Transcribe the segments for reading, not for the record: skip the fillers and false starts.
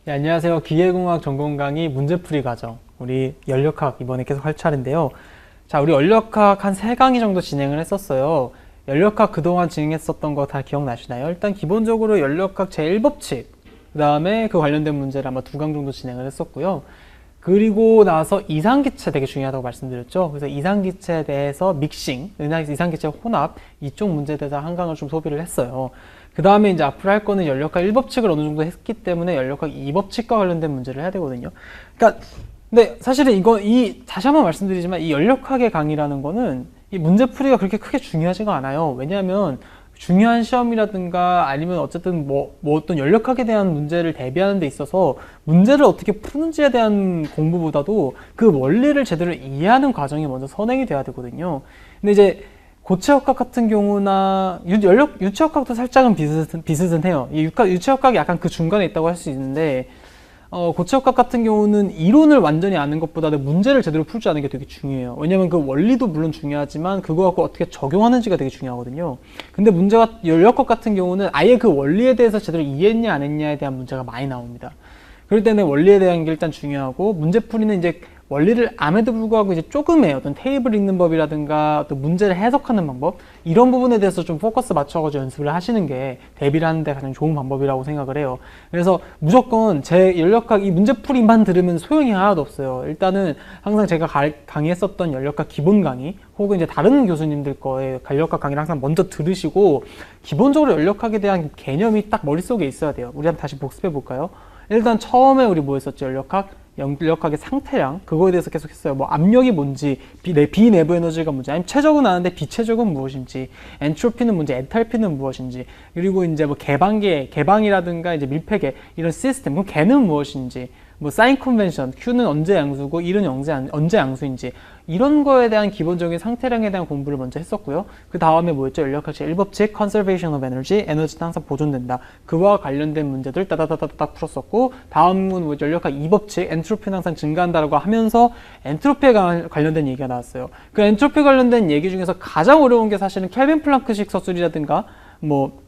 네, 안녕하세요. 기계공학 전공 강의 문제풀이 과정. 우리 연력학 이번에 계속 할 차례인데요. 자, 우리 연력학 한 3강의 정도 진행을 했었어요. 연력학 그동안 진행했었던 거 다 기억나시나요? 일단 기본적으로 연력학 제1법칙, 그 다음에 그 관련된 문제를 아마 2강 정도 진행을 했었고요. 그리고 나서 이상기체 되게 중요하다고 말씀드렸죠. 그래서 이상기체에 대해서 믹싱, 이상기체 혼합, 이쪽 문제에 대해서 한 강을 좀 소비를 했어요. 그 다음에 이제 앞으로 할 거는 연력학 1법칙을 어느 정도 했기 때문에 연력학 2법칙과 관련된 문제를 해야 되거든요. 그러니까, 근데 사실은 다시 한번 말씀드리지만 이 연력학의 강의라는 거는 이 문제풀이가 그렇게 크게 중요하지가 않아요. 왜냐하면 중요한 시험이라든가 아니면 어쨌든 뭐 어떤 연력학에 대한 문제를 대비하는 데 있어서 문제를 어떻게 푸는지에 대한 공부보다도 그 원리를 제대로 이해하는 과정이 먼저 선행이 돼야 되거든요. 근데 이제 고체역학 같은 경우나 유체역학도 살짝은 비슷은 해요. 유체역학이 약간 그 중간에 있다고 할 수 있는데 고체역학 같은 경우는 이론을 완전히 아는 것보다는 문제를 제대로 풀 줄 아는 게 되게 중요해요. 왜냐면 그 원리도 물론 중요하지만 그거 갖고 어떻게 적용하는지가 되게 중요하거든요. 근데 문제가 연력학 같은 경우는 아예 그 원리에 대해서 제대로 이해했냐 안 했냐에 대한 문제가 많이 나옵니다. 그럴 때는 원리에 대한 게 일단 중요하고 문제풀이는 이제 원리를 암에도 불구하고 이제 조금의 어떤 테이블 읽는 법이라든가 또 문제를 해석하는 방법 이런 부분에 대해서 좀 포커스 맞춰가지고 연습을 하시는 게 대비를 하는데 가장 좋은 방법이라고 생각을 해요. 그래서 무조건 제 연력학 이 문제풀이만 들으면 소용이 하나도 없어요. 일단은 항상 제가 강의했었던 연력학 기본 강의 혹은 이제 다른 교수님들 거에 연력학 강의를 항상 먼저 들으시고 기본적으로 연력학에 대한 개념이 딱 머릿속에 있어야 돼요. 우리 한번 다시 복습해 볼까요? 일단 처음에 우리 뭐 했었죠? 연력학의 상태량 그거에 대해서 계속 했어요. 뭐 압력이 뭔지, 비내부 에너지가 뭔지, 아니면 최적은 아는데 비최적은 무엇인지, 엔트로피는 뭔지, 엔탈피는 무엇인지, 그리고 이제 뭐 개방이라든가 이제 밀폐계 이런 시스템, 그럼 개는 무엇인지, 뭐 사인 컨벤션, Q는 언제 양수고 1은 언제 양수인지 이런 거에 대한 기본적인 상태량에 대한 공부를 먼저 했었고요. 그 다음에 뭐였죠? 연력학 제1법칙, Conservation of Energy, 에너지는 항상 보존된다. 그와 관련된 문제들 따다다다닥 풀었었고, 다음은 뭐 연력학 2법칙, 엔트로피는 항상 증가한다라고 하면서 엔트로피에 관련된 얘기가 나왔어요. 그 엔트로피 관련된 얘기 중에서 가장 어려운 게 사실은 켈빈 플랑크식 서술이라든가 뭐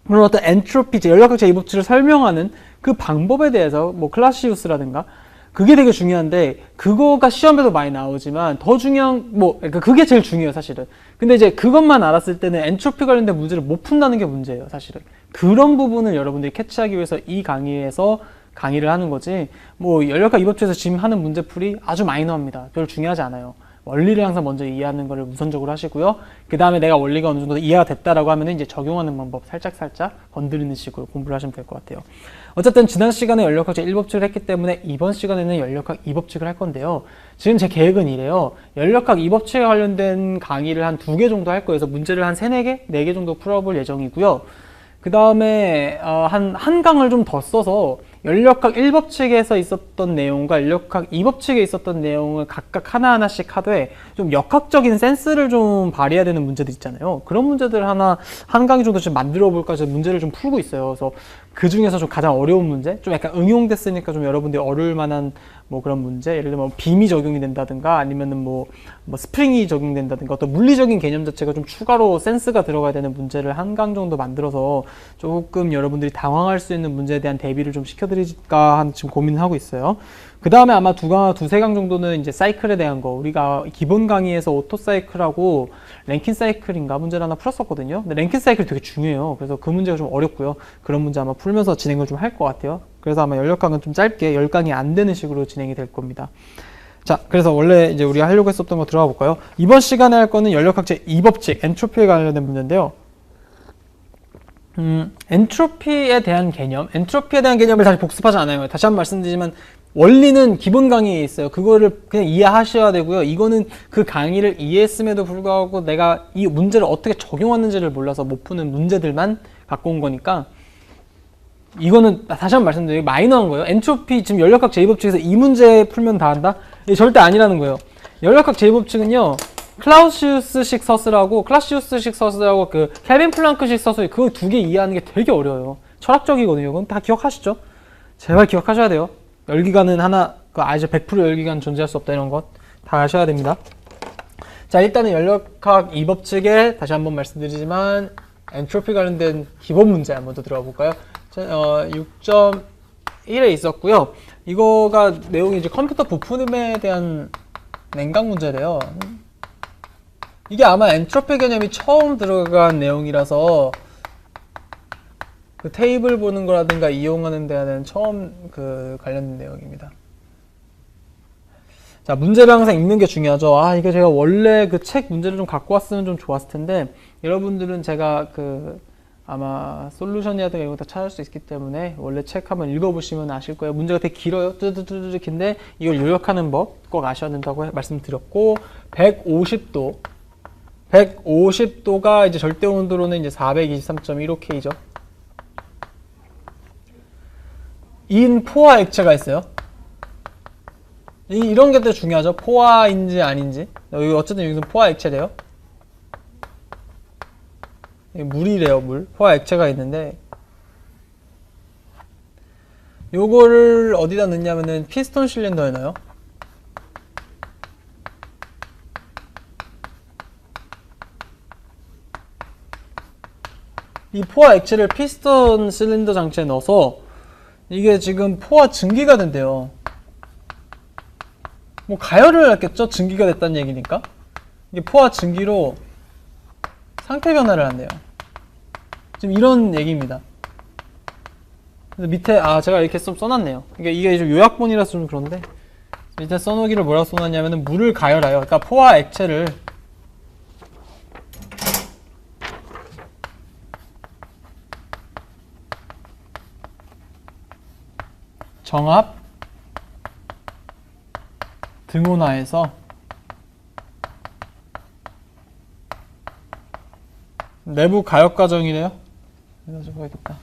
그런 어떤 엔트로피, 연력학 제2법칙을 설명하는 그 방법에 대해서 뭐 클라시우스라든가 그게 되게 중요한데 그거가 시험에도 많이 나오지만 더 중요한 그러니까 그게 제일 중요해요 사실은. 근데 이제 그것만 알았을 때는 엔트로피 관련된 문제를 못 푼다는 게 문제예요 사실은. 그런 부분을 여러분들이 캐치하기 위해서 이 강의에서 강의를 하는 거지 뭐 연력학 2법칙에서 지금 하는 문제풀이 아주 마이너합니다. 별로 중요하지 않아요. 원리를 항상 먼저 이해하는 것을 우선적으로 하시고요. 그 다음에 내가 원리가 어느 정도 이해가 됐다라고 하면 이제 적용하는 방법 살짝 건드리는 식으로 공부를 하시면 될 것 같아요. 어쨌든 지난 시간에 연력학 제1법칙을 했기 때문에 이번 시간에는 연력학 2법칙을 할 건데요. 지금 제 계획은 이래요. 연력학 2법칙에 관련된 강의를 한 2개 정도 할 거예요. 그래서 문제를 한 3-4개? 4개 정도 풀어볼 예정이고요. 그 다음에 한 강을 좀 더 써서 연력학 1법칙에서 있었던 내용과 연력학 2법칙에 있었던 내용을 각각 하나하나씩 하되 좀 역학적인 센스를 좀 발휘해야 되는 문제들 있잖아요. 그런 문제들 한 강의 정도 좀 만들어 볼까 해서 문제를 좀 풀고 있어요. 그래서 그 중에서 좀 가장 어려운 문제, 좀 약간 응용됐으니까 좀 여러분들이 어려울 만한 뭐 그런 문제, 예를 들면 빔이 적용이 된다든가 아니면은 뭐 스프링이 적용된다든가 어떤 물리적인 개념 자체가 좀 추가로 센스가 들어가야 되는 문제를 한 강 정도 만들어서 조금 여러분들이 당황할 수 있는 문제에 대한 대비를 좀 시켜드릴까 하는 지금 고민을 하고 있어요. 그 다음에 아마 2-3강 정도는 이제 사이클에 대한 거, 우리가 기본 강의에서 오토 사이클하고 랭킨 사이클인가 문제를 하나 풀었었거든요. 근데 랭킨 사이클 되게 중요해요. 그래서 그 문제가 좀 어렵고요. 그런 문제 아마 풀면서 진행을 좀 할 것 같아요. 그래서 아마 연력강은 좀 짧게 10강이 안 되는 식으로 진행이 될 겁니다. 자, 그래서 원래 이제 우리가 하려고 했었던 거 들어가 볼까요? 이번 시간에 할 거는 연력학 제2법칙, 엔트로피에 관련된 문제인데요. 엔트로피에 대한 개념을 다시 복습하지 않아요. 다시 한번 말씀드리지만 원리는 기본 강의에 있어요. 그거를 그냥 이해하셔야 되고요. 이거는 그 강의를 이해했음에도 불구하고 내가 이 문제를 어떻게 적용하는지를 몰라서 못 푸는 문제들만 갖고 온 거니까 이거는 다시 한번 말씀드리면 마이너한 거예요. 엔트로피 지금 연력학 제2법칙에서 이 문제 풀면 다 한다? 이게 절대 아니라는 거예요. 연력학 제2법칙은요. 클라우시우스식 서술하고 그 켈빈 플랑크식 서술 그거 2개 이해하는 게 되게 어려워요. 철학적이거든요. 그건 다 기억하시죠? 제발 기억하셔야 돼요. 열기관은 하나, 알죠? 100% 열기관 존재할 수 없다 이런 것 다 아셔야 됩니다. 자, 일단은 연력학 2법칙에 다시 한번 말씀드리지만 엔트로피 관련된 기본 문제 한번 더 들어가 볼까요? 6.1 1에 있었고요. 이거가 내용이 이제 컴퓨터 부품에 대한 냉각 문제래요. 이게 아마 엔트로피 개념이 처음 들어간 내용이라서 그 테이블 보는 거라든가 이용하는 데는 처음 그 관련된 내용입니다. 자, 문제를 항상 읽는 게 중요하죠. 아, 이거 제가 원래 그 책 문제를 좀 갖고 왔으면 좀 좋았을 텐데, 여러분들은 제가 그 아마 솔루션이라든가 이런 거 다 찾을 수 있기 때문에 원래 책 한번 읽어보시면 아실 거예요. 문제가 되게 길어요. 뚜두두두 긴데 이걸 요약하는 법 꼭 아셔야 된다고 말씀드렸고, 150도가 이제 절대 온도로는 이제 423.15K죠. 인 포화 액체가 있어요. 이런 게 되게 중요하죠. 포화인지 아닌지. 여기 어쨌든 여기서 포화 액체래요. 물이래요, 물. 포화 액체가 있는데, 요거를 어디다 넣냐면은 피스톤 실린더에 넣어요. 이 포화 액체를 피스톤 실린더 장치에 넣어서 이게 지금 포화 증기가 된대요. 뭐 가열을 했겠죠? 증기가 됐다는 얘기니까. 이게 포화 증기로 상태 변화를 한대요. 지금 이런 얘기입니다. 그래서 밑에 제가 이렇게 좀 써놨네요. 이게 좀 요약본이라서 좀 그런데 밑에 써놓기를 뭐라고 써놨냐면은 물을 가열하여, 그러니까 포화 액체를 정압 등온화해서 내부 가역 과정이래요. 그래서 보야겠다.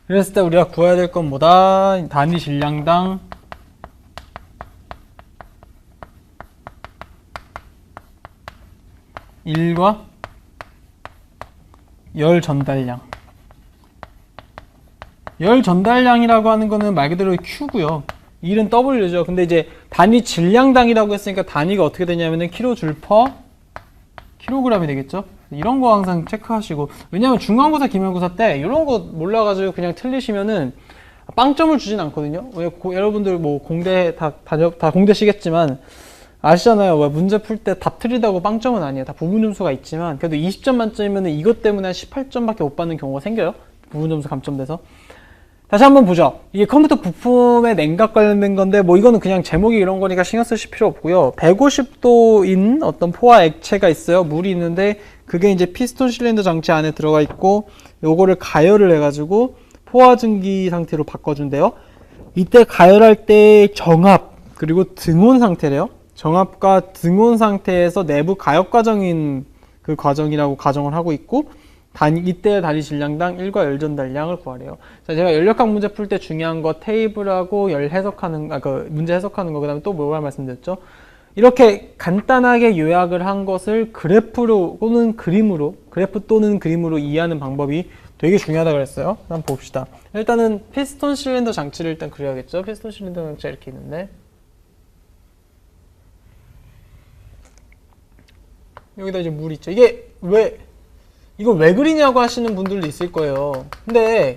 그랬을 때 우리가 구해야 될 건 뭐다? 단위 질량당 일과 열 전달량. 열 전달량이라고 하는 거는 말 그대로 Q고요. 1은 W죠. 근데 이제 단위 질량당이라고 했으니까 단위가 어떻게 되냐면은 kJ per kg이 되겠죠. 이런 거 항상 체크하시고, 왜냐면 중간고사, 기말고사 때 이런 거 몰라가지고 그냥 틀리시면은 빵점을 주진 않거든요. 왜 여러분들 뭐 공대 다 공대시겠지만 아시잖아요. 왜 문제 풀 때 다 틀리다고 빵점은 아니에요. 다 부분 점수가 있지만 그래도 20점 만점이면 이것 때문에 한 18점밖에 못 받는 경우가 생겨요. 부분 점수 감점돼서. 다시 한번 보죠. 이게 컴퓨터 부품의 냉각 관련된 건데 뭐 이거는 그냥 제목이 이런 거니까 신경 쓰실 필요 없고요. 150도인 어떤 포화 액체가 있어요. 물이 있는데 그게 이제 피스톤 실린더 장치 안에 들어가 있고 요거를 가열을 해가지고 포화 증기 상태로 바꿔준대요. 이때 가열할 때 정압 그리고 등온 상태래요. 정압과 등온 상태에서 내부 가역 과정인 그 과정이라고 가정을 하고 있고, 이때 단위 질량당 1과 열 전달량을 구하래요. 자, 제가 연력학 문제 풀 때 중요한 거 테이블하고 열 해석하는 그 문제 해석하는 거, 그다음에 또 뭐라 말씀드렸죠? 이렇게 간단하게 요약을 한 것을 그래프 또는 그림으로 이해하는 방법이 되게 중요하다 그랬어요. 한번 봅시다. 일단은 피스톤 실린더 장치를 일단 그려야겠죠. 피스톤 실린더 장치가 이렇게 있는데 여기다 이제 물 있죠. 이거 왜 그리냐고 하시는 분들도 있을 거예요. 근데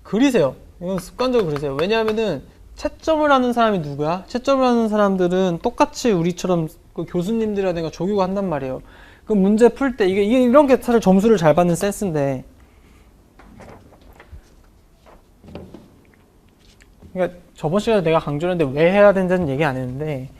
그리세요. 이건 습관적으로 그리세요. 왜냐하면은 채점을 하는 사람이 누구야? 채점을 하는 사람들은 똑같이 우리처럼 그 교수님들이라든가 조교가 한단 말이에요. 그 문제 풀 때 이게 이런 게 사실 점수를 잘 받는 센스인데, 그러니까 저번 시간에 내가 강조를 했는데 왜 해야 된다는 얘기 안 했는데,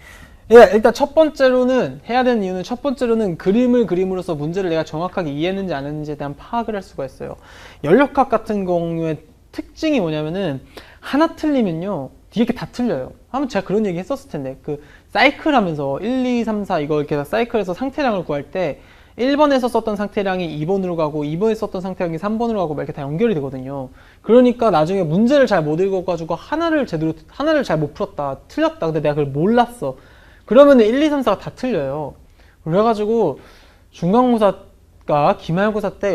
일단 첫 번째로는 해야 되는 이유는 첫 번째로는 그림을 그림으로써 문제를 내가 정확하게 이해했는지 안 했는지에 대한 파악을 할 수가 있어요. 연력학 같은 경우에 특징이 뭐냐면은 하나 틀리면요 뒤에 게 다 틀려요. 한번 제가 그런 얘기 했었을 텐데, 그 사이클 하면서 1, 2, 3, 4 이거 이렇게 사이클해서 상태량을 구할 때 1번에서 썼던 상태량이 2번으로 가고 2번에 썼던 상태량이 3번으로 가고 막 이렇게 다 연결이 되거든요. 그러니까 나중에 문제를 잘 못 읽어가지고 하나를 잘 못 풀었다, 틀렸다. 근데 내가 그걸 몰랐어. 그러면 1, 2, 3, 4가 다 틀려요. 그래가지고 중간고사가 기말고사 때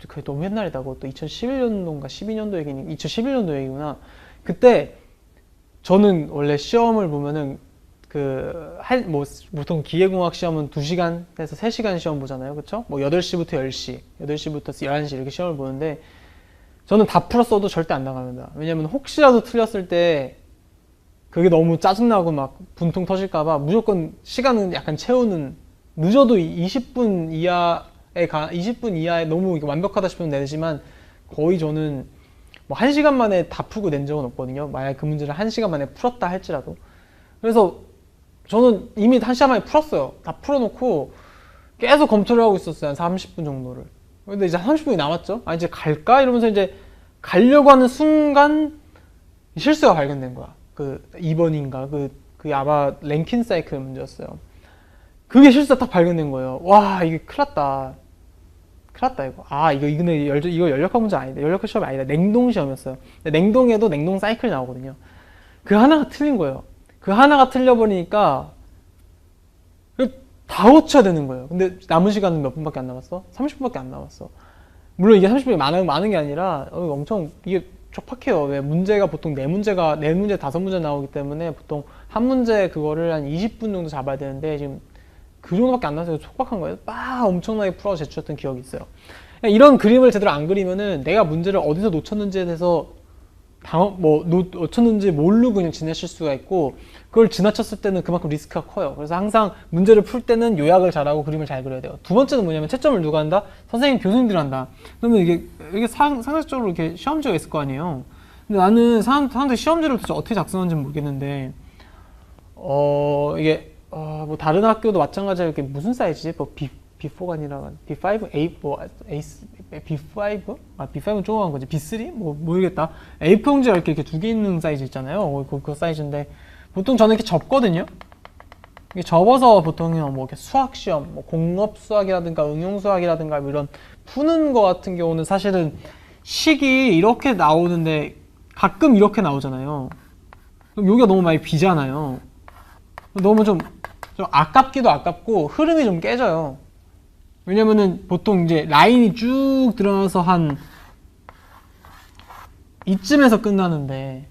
그게 너무 옛날이다고, 또 2011년도인가 12년도 얘기구나. 그때 저는 원래 시험을 보면은 뭐 보통 기계공학 시험은 2시간에서 3시간 시험 보잖아요. 그쵸? 뭐 8시부터 10시, 8시부터 11시 이렇게 시험을 보는데 저는 다 풀었어도 절대 안 나갑니다. 왜냐면 혹시라도 틀렸을 때 그게 너무 짜증나고 막 분통 터질까봐 무조건 시간은 약간 채우는, 늦어도 20분 이하에 너무 완벽하다 싶으면 내지만 거의 저는 뭐 1시간 만에 다 풀고 낸 적은 없거든요. 만약 그 문제를 1시간 만에 풀었다 할지라도. 그래서 저는 이미 1시간 만에 풀었어요. 다 풀어놓고 계속 검토를 하고 있었어요. 한 30분 정도를. 근데 이제 30분이 남았죠? 아, 이제 갈까? 이러면서 이제 가려고 하는 순간 실수가 발견된 거야. 그 2번인가? 그게 아마 랭킨 사이클 문제였어요. 그게 실수가 딱 발견된 거예요. 와, 이게 큰일 났다. 큰일 났다, 이거. 아, 이거 연력학 문제 아니다. 연력학 시험이 아니다. 냉동 시험이었어요. 근데 냉동에도 냉동 사이클이 나오거든요. 그 하나가 틀린 거예요. 그 하나가 틀려버리니까 다 고쳐야 되는 거예요. 근데 남은 시간은 몇 분밖에 안 남았어? 30분밖에 안 남았어. 물론 이게 30분이 많은 게 아니라 엄청 이게 촉박해요. 왜 문제가 보통 4문제, 5문제 나오기 때문에 보통 한 문제 그거를 한 20분 정도 잡아야 되는데 지금 그 정도밖에 안 나서 촉박한 거예요. 막 엄청나게 풀어 제출했던 기억이 있어요. 이런 그림을 제대로 안 그리면은 내가 문제를 어디서 놓쳤는지에 대해서 놓쳤는지 모르고 그냥 지나칠 수가 있고, 그걸 지나쳤을 때는 그만큼 리스크가 커요. 그래서 항상 문제를 풀 때는 요약을 잘하고 그림을 잘 그려야 돼요. 두 번째는 뭐냐면 채점을 누가 한다? 선생님, 교수님들이 한다. 그러면 이게 상식적으로 이렇게 시험지가 있을 거 아니에요. 근데 나는 사람들이 시험지를 도대체 어떻게 작성하는지는 모르겠는데, 뭐 다른 학교도 마찬가지로 이렇게 무슨 사이즈지? 뭐 B4가 아니라 B5, A, B5? 아, B5는 조그만 거지. B3? 뭐, 모르겠다. A4 용지가 이렇게 2개 있는 사이즈 있잖아요. 그 사이즈인데, 보통 저는 이렇게 접거든요? 이게 접어서 보통 뭐 이렇게 수학시험, 뭐 공업 수학이라든가 응용 수학이라든가 뭐 이런 푸는 거 같은 경우는 사실은 식이 이렇게 나오는데 가끔 이렇게 나오잖아요. 그럼 여기가 너무 많이 비잖아요. 너무 좀 아깝기도 아깝고 흐름이 좀 깨져요. 왜냐면은 보통 이제 라인이 쭉 들어가서 한 이쯤에서 끝나는데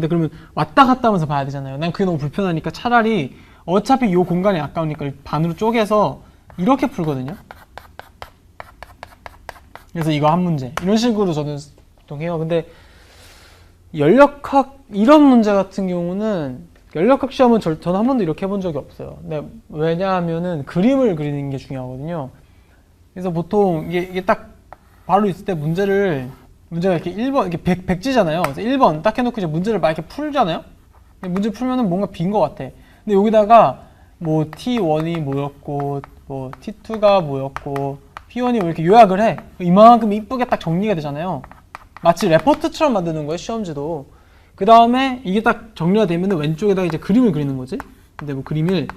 그러면 왔다 갔다 하면서 봐야 되잖아요. 난 그게 너무 불편하니까 차라리 어차피 이 공간이 아까우니까 반으로 쪼개서 이렇게 풀거든요. 그래서 이거 한 문제 이런 식으로 저는 보통 해요. 근데 연력학 이런 문제 같은 경우는 연력학 시험은 저는 한 번도 이렇게 해본 적이 없어요. 근데 왜냐하면은 그림을 그리는 게 중요하거든요. 그래서 보통 이게 딱 바로 있을 때 문제가 이렇게 1번, 이렇게 백지잖아요. 그래서 1번 딱 해놓고 이제 문제를 막 이렇게 풀잖아요? 문제 풀면은 뭔가 빈 것 같아. 근데 여기다가 뭐 T1이 뭐였고, 뭐 T2가 뭐였고, P1이 뭐 이렇게 요약을 해. 이만큼 이쁘게 딱 정리가 되잖아요. 마치 레포트처럼 만드는 거예요, 시험지도. 그 다음에 이게 딱 정리가 되면은 왼쪽에다가 이제 그림을 그리는 거지. 근데 뭐 그림을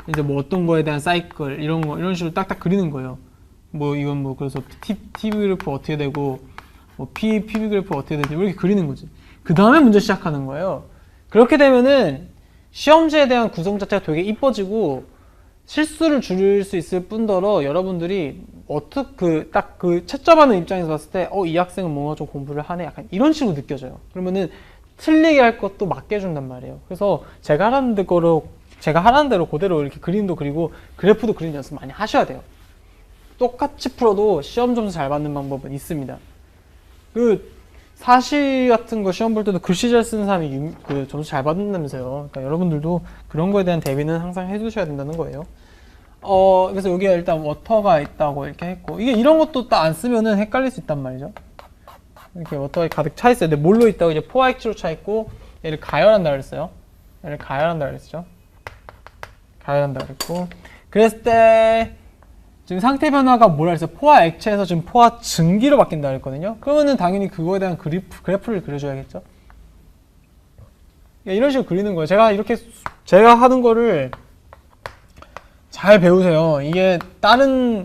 이제 뭐 어떤 거에 대한 사이클 이런 식으로 딱딱 그리는 거예요. 뭐 이건 뭐 그래서 T 그래프 어떻게 되고 뭐 PV 그래프 어떻게 되지 이렇게 그리는 거지. 그 다음에 문제 시작하는 거예요. 그렇게 되면은 시험지에 대한 구성 자체가 되게 이뻐지고 실수를 줄일 수 있을 뿐더러 여러분들이 딱 그 채점하는 입장에서 봤을 때 이 학생은 뭔가 좀 공부를 하네 약간 이런 식으로 느껴져요. 그러면은 틀리게 할 것도 맞게 해준단 말이에요. 그래서 제가 하라는 대로 그대로 이렇게 그림도 그리고 그래프도 그리는 연습 많이 하셔야 돼요. 똑같이 풀어도 시험 점수 잘 받는 방법은 있습니다. 사시 같은 거 시험 볼 때도 글씨 잘 쓰는 사람이 점수 잘 받는다면서요. 그러니까 여러분들도 그런 거에 대한 대비는 항상 해두셔야 된다는 거예요. 그래서 여기에 일단 워터가 있다고 이렇게 했고, 이런 것도 딱 안 쓰면은 헷갈릴 수 있단 말이죠. 이렇게 워터가 가득 차 있어요. 근데 뭘로 있다고? 이제 포화액체로 차 있고, 얘를 가열한다 그랬어요. 얘를 가열한다 그랬죠. 가열한다 그랬고, 그랬을 때 지금 상태 변화가 뭐라 그랬어요? 포화 액체에서 지금 포화 증기로 바뀐다 그랬거든요. 그러면은 당연히 그거에 대한 그래프를 그려줘야겠죠. 이런 식으로 그리는 거예요. 제가 하는 거를 잘 배우세요. 이게 다른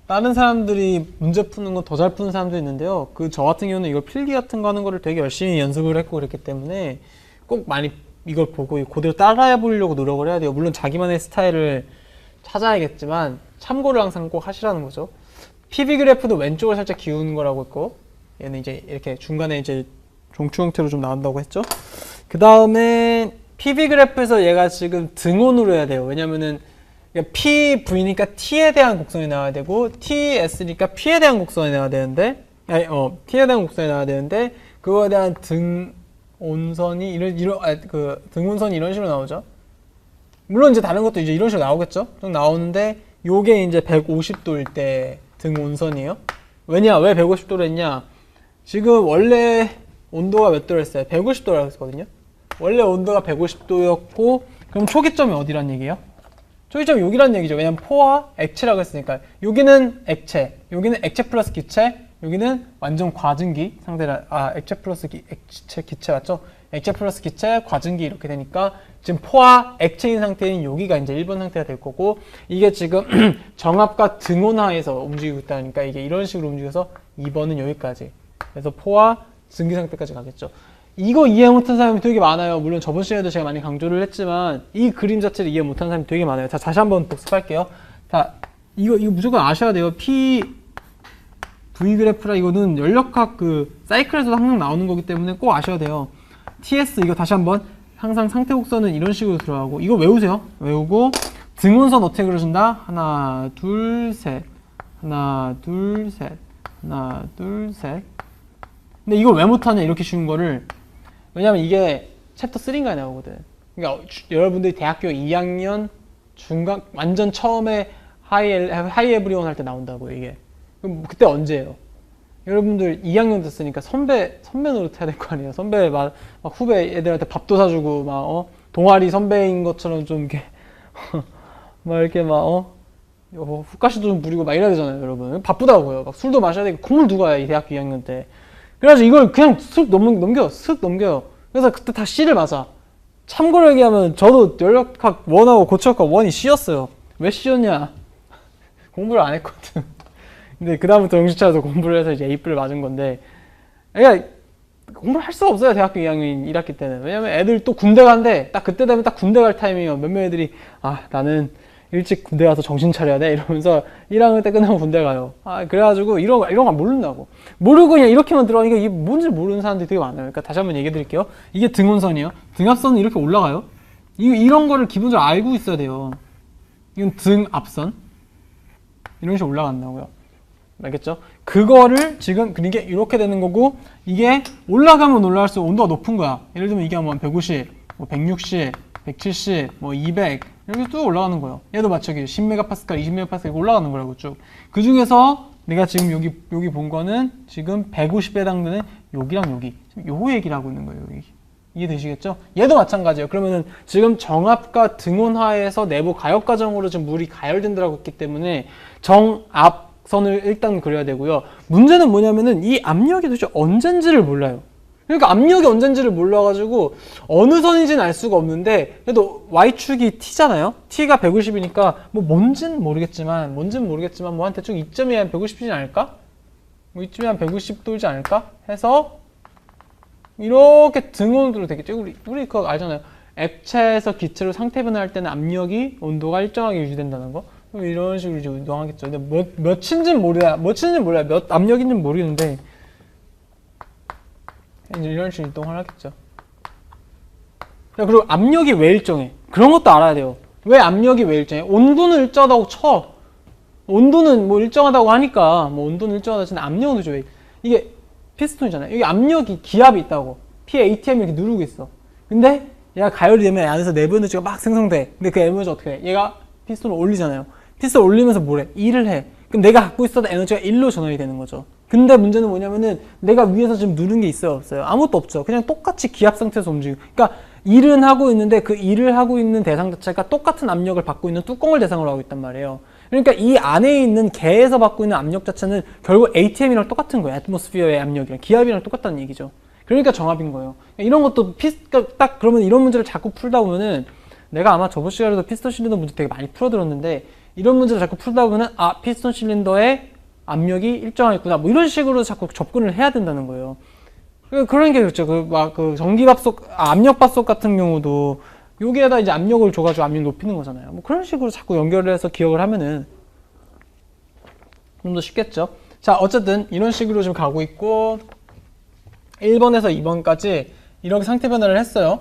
사람들이 문제 푸는 건 더 잘 푸는 사람도 있는데요. 저 같은 경우는 이걸 필기 같은 거 하는 거를 되게 열심히 연습을 했고 그랬기 때문에 꼭 많이 이걸 보고 그대로 따라해 보려고 노력을 해야 돼요. 물론 자기만의 스타일을 찾아야겠지만 참고를 항상 꼭 하시라는 거죠. PV 그래프도 왼쪽을 살짝 기우는 거라고 했고, 얘는 이제 이렇게 중간에 이제 종추 형태로 좀 나온다고 했죠. 그 다음에 PV 그래프에서 얘가 지금 등온으로 해야 돼요. 왜냐면은 PV니까 T에 대한 곡선이 나와야 되고 TS니까 P에 대한 곡선이 나와야 되는데 T에 대한 곡선이 나와야 되는데 그거에 대한 등온선이 등온선이 이런 식으로 나오죠. 물론 이제 다른 것도 이제 이런 식으로 나오겠죠. 좀 나오는데 요게 이제 150도일 때 등온선이에요. 왜냐? 왜 150도로 했냐? 지금 원래 온도가 몇 도로 했어요? 150도라고 했거든요. 원래 온도가 150도였고 그럼 초기점이 어디란 얘기예요? 초기점이 여기란 얘기죠. 왜냐면 포와 액체라고 했으니까 여기는 액체, 여기는 액체 플러스 기체, 여기는 완전 과증기 상태라 액체 플러스 액체 기체 맞죠? 액체 플러스 기체, 과증기 이렇게 되니까 지금 포와 액체인 상태인 여기가 이제 1번 상태가 될 거고 이게 지금 정압과 등온하에서 움직이고 있다니까 이게 이런 식으로 움직여서 2번은 여기까지. 그래서 포와 증기 상태까지 가겠죠. 이거 이해 못한 사람이 되게 많아요. 물론 저번 시간에도 제가 많이 강조를 했지만 이 그림 자체를 이해 못한 사람이 되게 많아요. 자, 다시 한번 복습할게요. 자, 이거 무조건 아셔야 돼요. V 그래프라 이거는 연력학 그 사이클에서도 항상 나오는 거기 때문에 꼭 아셔야 돼요. TS 이거 다시 한번 항상 상태 곡선은 이런 식으로 들어가고 이거 외우세요. 외우고 등온선 어떻게 그려준다? 하나, 둘, 셋. 하나, 둘, 셋. 하나, 둘, 셋. 근데 이걸 왜 못하냐 이렇게 쉬운 거를 왜냐면 이게 챕터 3인가에 나오거든. 그러니까 여러분들이 대학교 2학년 중간 완전 처음에 하이 에브리온 할 때 나온다고 이게. 그럼 그때 언제예요? 여러분들 2학년 됐으니까 선배 노릇 해야 될 거 아니에요. 선배 막 후배 애들한테 밥도 사주고 막 동아리 선배인 것처럼 좀 이렇게 막 이렇게 훅가시도 좀 부리고 막 이래야 되잖아요, 여러분. 바쁘다고요. 막 술도 마셔야 되고 공을 누가 해요, 이 대학교 2학년 때. 그래가지고 이걸 그냥 슥 넘겨요. 그래서 그때 다 C를 맞아. 참고로 얘기하면 저도 연력학 1하고 고체학과 1이 C였어요. 왜 C였냐? 공부를 안 했거든. 근데 그다음부터 정신 차려서 공부를 해서 이제 A뿔을 맞은 건데 그러니까 공부를 할 수가 없어요. 대학교 2학년 1학기 때는. 왜냐면 애들 또 군대 간대. 딱 그때 되면 딱 군대 갈 타이밍이에요. 몇몇 애들이 나는 일찍 군대 가서 정신 차려야 돼 이러면서 1학년 때 끝나고 군대 가요. 그래가지고 이런 거 모른다고. 모르고 그냥 이렇게만 들어가니까 이게 뭔지 모르는 사람들이 되게 많아요. 그러니까 다시 한번 얘기해 드릴게요. 이게 등온선이에요. 등압선은 이렇게 올라가요. 이런 거를 기본적으로 알고 있어야 돼요. 이건 등압선. 이런 식으로 올라간다고요. 알겠죠? 그거를 지금 이게 이렇게 되는 거고 이게 올라가면 올라갈수록 온도가 높은 거야. 예를 들면 이게 뭐 150, 뭐 160, 170, 뭐 200 이렇게 쭉 올라가는 거예요. 얘도 마찬가지예요. 10메가파스칼, 20메가파스칼 올라가는 거라고 쭉. 그 중에서 내가 지금 여기 본 거는 지금 150에 해당되는 여기랑 여기. 요 얘기를 하고 있는 거예요. 여기. 이해되시겠죠? 얘도 마찬가지예요. 그러면은 지금 정압과 등온하에서 내부 가역 과정으로 지금 물이 가열된다고 했기 때문에 정압선을 일단 그려야 되고요. 문제는 뭐냐면은 이 압력이 도대체 언젠지를 몰라요. 그러니까 압력이 언젠지를 몰라가지고 어느 선인지는 알 수가 없는데 그래도 Y축이 T잖아요. T가 150이니까 뭐 뭔지는 모르겠지만 뭐 한 대충 이점이 한 150이지 않을까? 뭐 이쯤이 한 150 돌지 않을까? 해서 이렇게 등온으로 되겠죠. 우리 그거 알잖아요. 액체에서 기체로 상태 변화할 때는 압력이 온도가 일정하게 유지된다는 거. 이런 식으로 이제 운동하겠죠. 근데 몇인지는 몰라요. 몇 압력인지는 모르겠는데 이제 이런 식으로 이동을 하겠죠. 그리고 압력이 왜 일정해? 그런 것도 알아야 돼요. 왜 압력이 왜 일정해? 온도는 일정하다고 쳐. 온도는 뭐 일정하다고 하니까 온도는 일정하다 치는 압력은 도대체 왜? 이게 피스톤이잖아요. 여기 압력이 기압이 있다고. PATM 이렇게 누르고 있어. 근데 얘가 가열이 되면 안에서 내부 에너지가 막 생성돼. 근데 그 에너지 어떻게 해? 얘가 피스톤을 올리잖아요. 피스톤을 올리면서 뭘 해? 일을 해. 그럼 내가 갖고 있었던 에너지가 일로 전환이 되는 거죠. 근데 문제는 뭐냐면은 내가 위에서 지금 누른 게 있어요, 없어요? 아무것도 없죠. 그냥 똑같이 기압 상태에서 움직이고. 그러니까 일은 하고 있는데 그 일을 하고 있는 대상 자체가 똑같은 압력을 받고 있는 뚜껑을 대상으로 하고 있단 말이에요. 그러니까 이 안에 있는 개에서 받고 있는 압력 자체는 결국 ATM이랑 똑같은 거예요. 애트모스피어의 압력이랑 기압이랑 똑같다는 얘기죠. 그러니까 정압인 거예요. 이런 것도 딱 그러면 이런 문제를 자꾸 풀다 보면은 내가 아마 저번 시간에도 피스톤 실린더 문제 되게 많이 풀어들었는데 이런 문제를 자꾸 풀다 보면은 피스톤 실린더의 압력이 일정하겠구나. 뭐 이런 식으로 자꾸 접근을 해야 된다는 거예요. 그런 게 그렇죠. 그 전기밥솥, 압력밥솥 같은 경우도 여기에다 이제 압력을 줘가지고 압력 높이는 거잖아요. 뭐 그런 식으로 자꾸 연결을 해서 기억을 하면은 좀 더 쉽겠죠. 자, 어쨌든 이런 식으로 지금 가고 있고 1번에서 2번까지 이렇게 상태 변화를 했어요.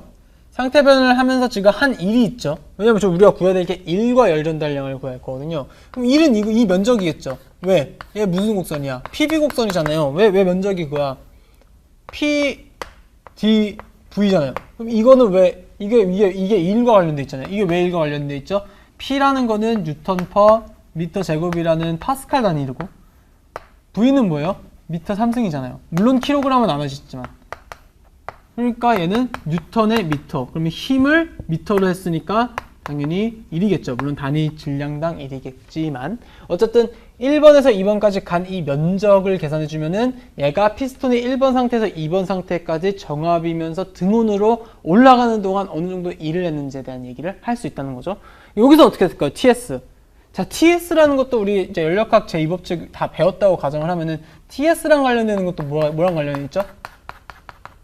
상태 변을 하면서 지금 한 1이 있죠. 왜냐면 우리가 구해야 될 게 1과 열 전달량을 구할 거거든요. 그럼 1은 이 면적이겠죠. 왜? 얘 무슨 곡선이야? PB 곡선이잖아요. 왜 면적이 그거야? PDV잖아요. 그럼 이거는 왜 이게 1과 관련돼 있잖아요. 이게 왜 1과 관련돼 있죠? P라는 거는 뉴턴 퍼 미터 제곱이라는 파스칼 단위이고 V는 뭐예요? 미터 3승이잖아요. 물론 킬로그램은 나눠지지만. 그러니까 얘는 뉴턴의 미터. 그러면 힘을 미터로 했으니까 당연히 1이겠죠. 물론 단위 질량당 1이겠지만 어쨌든 1번에서 2번까지 간 이 면적을 계산해 주면은 얘가 피스톤이 1번 상태에서 2번 상태까지 정압이면서 등온으로 올라가는 동안 어느 정도 일을 했는지에 대한 얘기를 할 수 있다는 거죠. 여기서 어떻게 될까요? TS. 자, TS라는 것도 우리 이제 연력학 제2법칙 다 배웠다고 가정을 하면은 TS랑 관련되는 것도 뭐랑 관련이 있죠?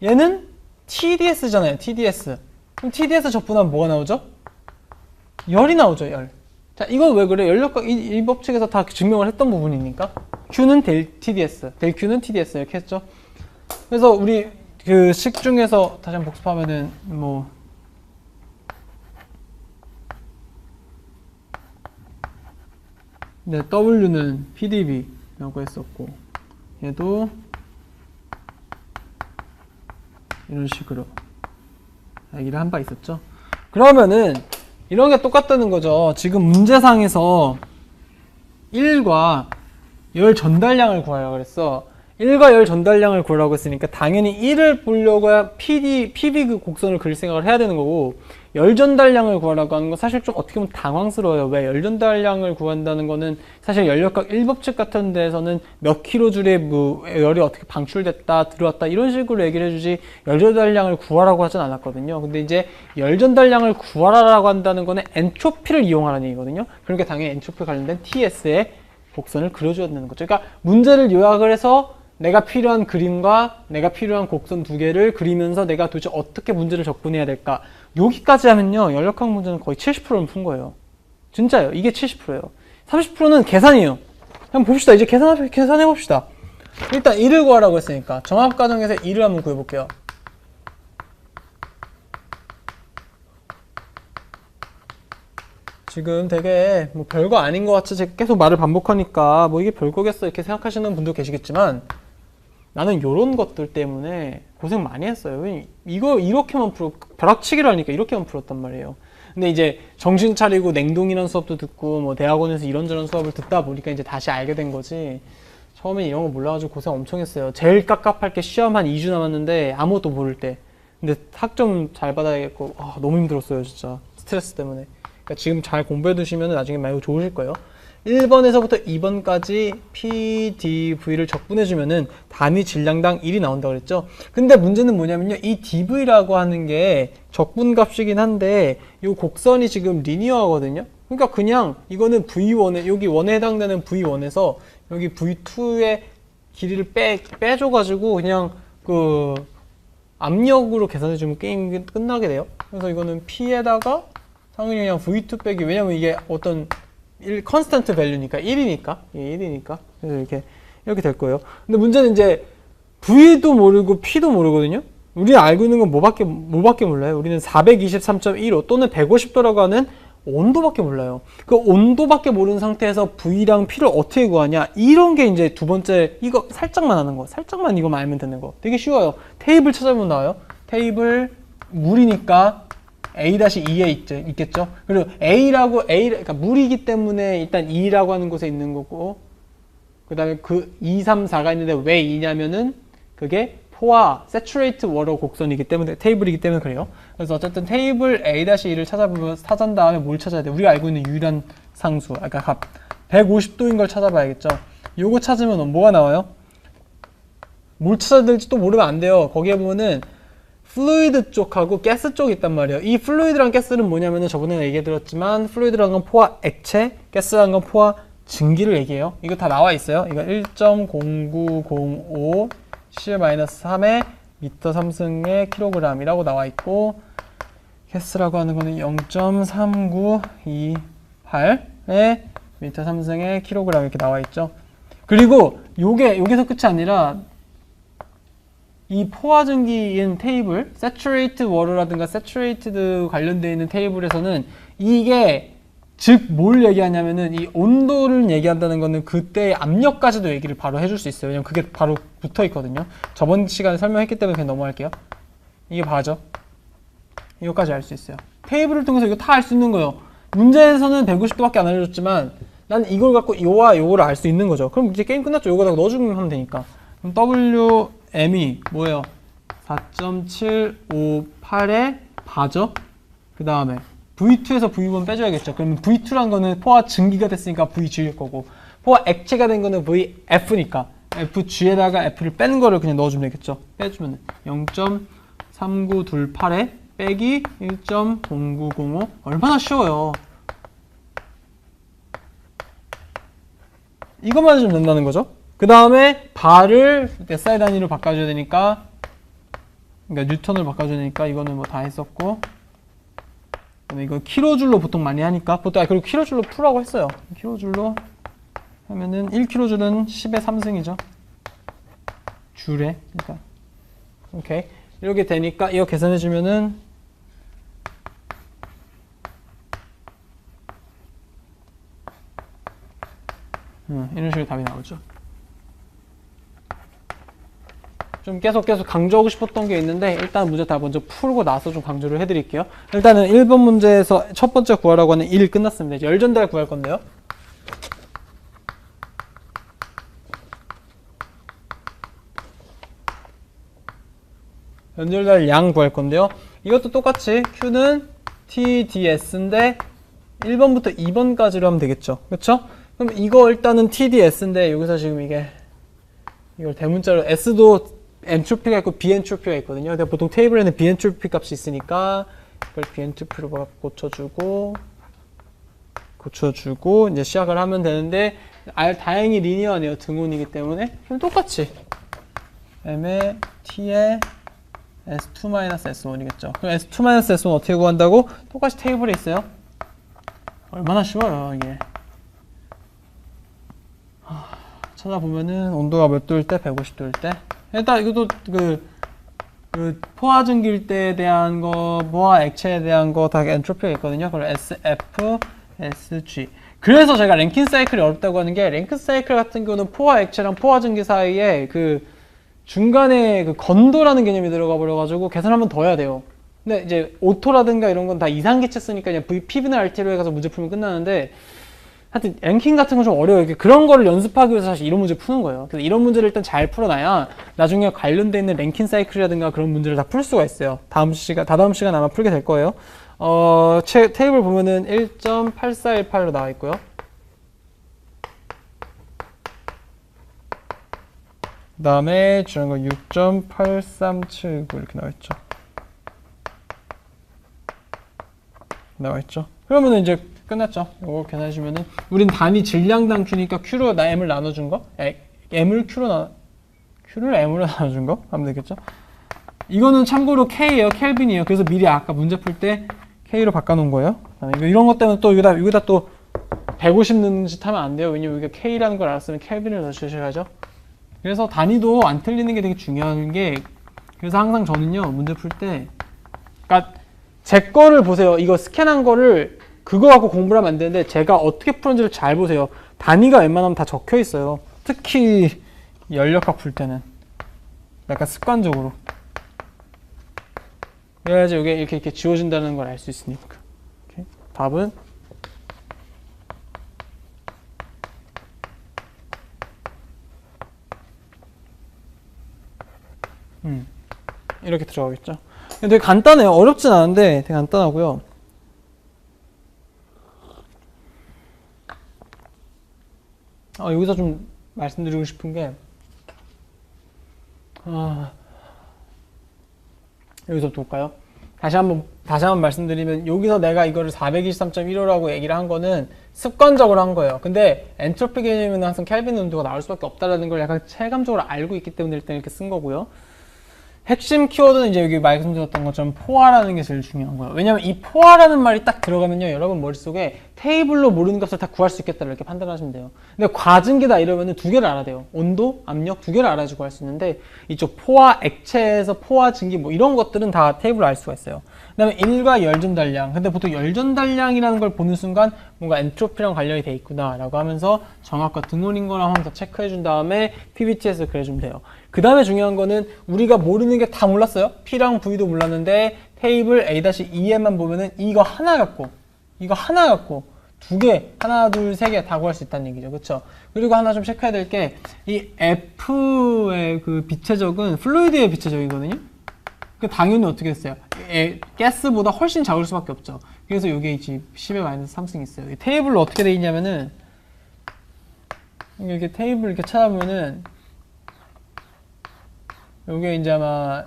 얘는 TDS잖아요. TDS. 그럼 TDS 적분하면 뭐가 나오죠? 열이 나오죠. 열. 자, 이거 왜 그래? 연력학 이 법칙에서 다 증명을 했던 부분이니까. Q는 델 TDS, 델 Q는 TDS 이렇게 했죠. 그래서 우리 그 식 중에서 다시 한번 복습하면은 뭐 네, W는 PdV라고 했었고 얘도 이런 식으로 얘기를 한 바 있었죠. 그러면은 이런 게 똑같다는 거죠. 지금 문제상에서 1과 열 전달량을 구하라고 그랬어. 1과 열 전달량을 구하라고 했으니까 당연히 1을 보려고 PV 그 곡선을 그릴 생각을 해야 되는 거고 열 전달량을 구하라고 하는 건 사실 좀 어떻게 보면 당황스러워요. 왜 열 전달량을 구한다는 거는 사실 연력학 1법칙 같은 데에서는 몇 킬로줄의 열이 어떻게 방출됐다 들어왔다 이런 식으로 얘기를 해주지 열 전달량을 구하라고 하진 않았거든요. 근데 이제 열 전달량을 구하라고 한다는 거는 엔트로피를 이용하라는 얘기거든요. 그러니까 당연히 엔트로피 관련된 TS의 곡선을 그려줘야 되는 거죠. 그러니까 문제를 요약을 해서 내가 필요한 그림과 내가 필요한 곡선 두 개를 그리면서 내가 도대체 어떻게 문제를 접근해야 될까 여기까지 하면요 연력학 문제는 거의 70%는 푼 거예요. 진짜요. 이게 70%예요. 30%는 계산이에요. 한번 봅시다. 이제 계산해 봅시다. 일단 1을 구하라고 했으니까 정합 과정에서 1을 한번 구해볼게요. 지금 되게 뭐 별거 아닌 것 같이 제가 계속 말을 반복하니까 뭐 이게 별거겠어 이렇게 생각하시는 분도 계시겠지만 나는 요런 것들 때문에 고생 많이 했어요. 이거 이렇게만 벼락치기를 하니까 이렇게만 풀었단 말이에요. 근데 이제 정신 차리고 냉동이라는 수업도 듣고 뭐 대학원에서 이런저런 수업을 듣다 보니까 이제 다시 알게 된 거지. 처음에 이런 거 몰라가지고 고생 엄청 했어요. 제일 깝깝할 게 시험 한 2주 남았는데 아무것도 모를 때. 근데 학점 잘 받아야겠고 너무 힘들었어요 진짜. 스트레스 때문에. 그러니까 지금 잘 공부해 두시면 나중에 많이 좋으실 거예요. 1번에서부터 2번까지 PDV를 적분해주면은 단위 질량당 1이 나온다고 그랬죠. 근데 문제는 뭐냐면요. 이 DV라고 하는 게 적분값이긴 한데 이 곡선이 지금 리니어하거든요. 그러니까 그냥 이거는 V1에 여기 1에 해당되는 V1에서 여기 V2의 길이를 빼줘가지고 그냥 그 압력으로 계산해주면 게임이 끝나게 돼요. 그래서 이거는 P에다가 당연히 그냥 V2 빼기 왜냐면 이게 어떤 컨스턴트 밸류니까 1이니까 그래서 이렇게 될 거예요. 근데 문제는 이제 V도 모르고 P도 모르거든요. 우리는 알고 있는 건 뭐밖에 몰라요. 우리는 423.15 또는 150도라고 하는 온도밖에 몰라요. 그 온도밖에 모르는 상태에서 V랑 P를 어떻게 구하냐 이런 게 이제 두 번째 이거 살짝만 하는 거 살짝만 이거만 알면 되는 거 되게 쉬워요. 테이블 찾아보면 나와요. 테이블 물이니까 A-2에 있겠죠. 그리고 그러니까 물이기 때문에 일단 2라고 하는 곳에 있는 거고, 그 다음에 그 2, 3, 4가 있는데 왜 2냐면은 그게 포화, 세츄레이트 워터 곡선이기 때문에, 테이블이기 때문에 그래요. 그래서 어쨌든 테이블 A-2를 찾은 다음에 뭘 찾아야 돼? 우리가 알고 있는 유일한 상수, 그러니까 값. 150도인 걸 찾아봐야겠죠. 요거 찾으면 뭐가 나와요? 뭘 찾아야 될지 또 모르면 안 돼요. 거기에 보면은 플루이드 쪽하고 가스 쪽이 있단 말이에요. 이 플루이드랑 가스는 뭐냐면은 저번에 얘기해드렸지만 플루이드라는 건 포화 액체, 가스라는 건 포화 증기를 얘기해요. 이거 다 나와 있어요. 이거 1.0905 C-3의 미터 3승의 킬로그램이라고 나와 있고 가스라고 하는 거는 0.3928의 미터 3승의 킬로그램 이렇게 나와 있죠. 그리고 여기서 끝이 아니라 이 포화증기인 테이블, Saturated Water라든가 Saturated 관련되어 있는 테이블에서는 이게 즉 뭘 얘기하냐면은 이 온도를 얘기한다는 거는 그때의 압력까지도 얘기를 바로 해줄 수 있어요. 왜냐면 그게 바로 붙어 있거든요. 저번 시간에 설명했기 때문에 그냥 넘어갈게요. 이게 봐죠. 이거까지 알 수 있어요. 테이블을 통해서 이거 다 알 수 있는 거예요. 문제에서는 150도밖에 안 알려줬지만 난 이걸 갖고 요와 요거를 알 수 있는 거죠. 그럼 이제 게임 끝났죠. 요거다가 넣어주면 하면 되니까. 그럼 WM이 뭐예요? 4.758의 바죠. 그 다음에 V2에서 V1 빼줘야겠죠. 그러면 V2란 거는 포화 증기가 됐으니까 VG일 거고, 포화 액체가 된 거는 VF니까 FG에다가 F를 빼는 거를 그냥 넣어주면 되겠죠. 빼주면 0.3928에 빼기 1.0905. 얼마나 쉬워요. 이것만 해주면 된다는 거죠. 그 다음에 바를 SI 단위로 바꿔줘야 되니까, 그러니까 뉴턴을 바꿔줘야 되니까 이거는 뭐 다 했었고, 이거 킬로줄로 보통 많이 하니까 보통 그리고 킬로줄로 풀라고 했어요. 킬로줄로 하면은 1킬로줄은 10의 3승이죠. 줄에. 그러니까 오케이. 이렇게 되니까 이거 계산해 주면은 이런 식으로 답이 나오죠. 좀 계속 강조하고 싶었던 게 있는데 일단 문제 다 먼저 풀고 나서 좀 강조를 해드릴게요. 일단은 1번 문제에서 첫 번째 구하라고 하는 1 끝났습니다. 이제 열 전달 구할 건데요. 연결달 양 구할 건데요. 이것도 똑같이 Q는 TDS인데 1번부터 2번까지로 하면 되겠죠. 그렇죠? 그럼 이거 일단은 TDS인데 여기서 지금 이걸 대문자로 S도 엔트로피가 있고 비엔트로피가 있거든요. 근데 보통 테이블에는 비엔트로피 값이 있으니까 이걸 비엔트로피로 고쳐주고 이제 시작을 하면 되는데 다행히 리니어네요. 등온이기 때문에 그럼 똑같이 M에 T에 S2-S1이겠죠. 그럼 S2-S1 어떻게 구한다고? 똑같이 테이블에 있어요. 얼마나 쉬워요 이게. 찾아보면은 온도가 몇 도일 때? 150도일 때. 일단 이것도 그 포화증기일 때에 대한 거, 포화 액체에 대한 거 다 엔트로피가 있거든요. 그럼 SF, SG. 그래서 제가 랭킨 사이클이 어렵다고 하는 게, 랭킨 사이클 같은 경우는 포화 액체랑 포화증기 사이에 그 중간에 그 건도라는 개념이 들어가 버려가지고 계산 한번 더 해야 돼요. 근데 이제 오토라든가 이런 건 다 이상기체 쓰니까 그냥 PV나 RT로 해가서 문제 풀면 끝나는데, 하여튼 랭킹 같은 건 좀 어려워요. 그런 거를 연습하기 위해서 사실 이런 문제 푸는 거예요. 그래서 이런 문제를 일단 잘 풀어놔야 나중에 관련돼 있는 랭킹 사이클이라든가 그런 문제를 다 풀 수가 있어요. 다다음 시간 아마 풀게 될 거예요. 테이블 보면은 1.8418로 나와 있고요. 그 다음에 주는 거 6.8379 이렇게 나와 있죠. 나와 있죠. 그러면은 이제 끝났죠. 이거 계산해주면은 우린 단위 질량당 Q니까 Q로 M을 나눠준 거, M을 Q로 M으로 나눠준 거 하면 되겠죠. 이거는 참고로 K예요, 켈빈이에요. 그래서 미리 아까 문제 풀 때 K로 바꿔놓은 거예요. 이런 것 때문에 또 여기다 또 150 넣는 짓 하면 안 돼요. 왜냐면 여기가 K라는 걸 알았으면 켈빈을 넣으셔야죠. 그래서 단위도 안 틀리는 게 되게 중요한 게, 그래서 항상 저는요 문제 풀 때, 그러니까 제 거를 보세요. 이거 스캔한 거를 그거 갖고 공부를 하면 안 되는데 제가 어떻게 풀었는지를 잘 보세요. 단위가 웬만하면 다 적혀 있어요. 특히 연력학 풀 때는 약간 습관적으로. 그래야지 이게 이렇게 지워진다는 걸 알 수 있으니까. 오케이. 답은 이렇게 들어가겠죠. 되게 간단해요. 어렵진 않은데 되게 간단하고요. 여기서 좀 말씀드리고 싶은 게, 여기서부터 볼까요? 다시 한번 말씀드리면, 여기서 내가 이거를 423.15라고 얘기를 한 거는 습관적으로 한 거예요. 근데 엔트로피 개념에는 항상 켈빈 온도가 나올 수밖에 없다는 걸 약간 체감적으로 알고 있기 때문에 일단 이렇게 쓴 거고요. 핵심 키워드는 이제 여기 말씀드렸던 것처럼 포화라는 게 제일 중요한 거예요. 왜냐면 이 포화라는 말이 딱 들어가면요, 여러분 머릿속에 테이블로 모르는 값을 다 구할 수 있겠다 이렇게 판단하시면 돼요. 근데 과증기다 이러면은 두 개를 알아야 돼요. 온도, 압력 두 개를 알아야지 구할 수 있는데 이쪽 포화 액체에서 포화 증기 뭐 이런 것들은 다 테이블로 알 수가 있어요. 그 다음에 1과 열 전달량. 근데 보통 열 전달량이라는 걸 보는 순간 뭔가 엔트로피랑 관련이 돼 있구나 라고 하면서 정확과 등호인 거랑 한번 더 체크해 준 다음에 PBT에서 그려주면 돼요. 그 다음에 중요한 거는 우리가 모르는 게 다 몰랐어요. P랑 V도 몰랐는데 테이블 A-2에만 보면은 이거 하나 갖고 두 개, 하나, 둘, 세 개 다 구할 수 있다는 얘기죠. 그쵸? 그리고 하나 좀 체크해야 될 게, 이 F의 그 비체적은 플루이드의 비체적이거든요? 그 당연히 어떻게 됐어요? 가스보다 훨씬 작을 수밖에 없죠. 그래서 이게 지금 10의 마이너스 3승이 있어요. 이 테이블로 어떻게 돼 있냐면은, 이렇게 테이블 이렇게 찾아보면은, 요게 이제 아마,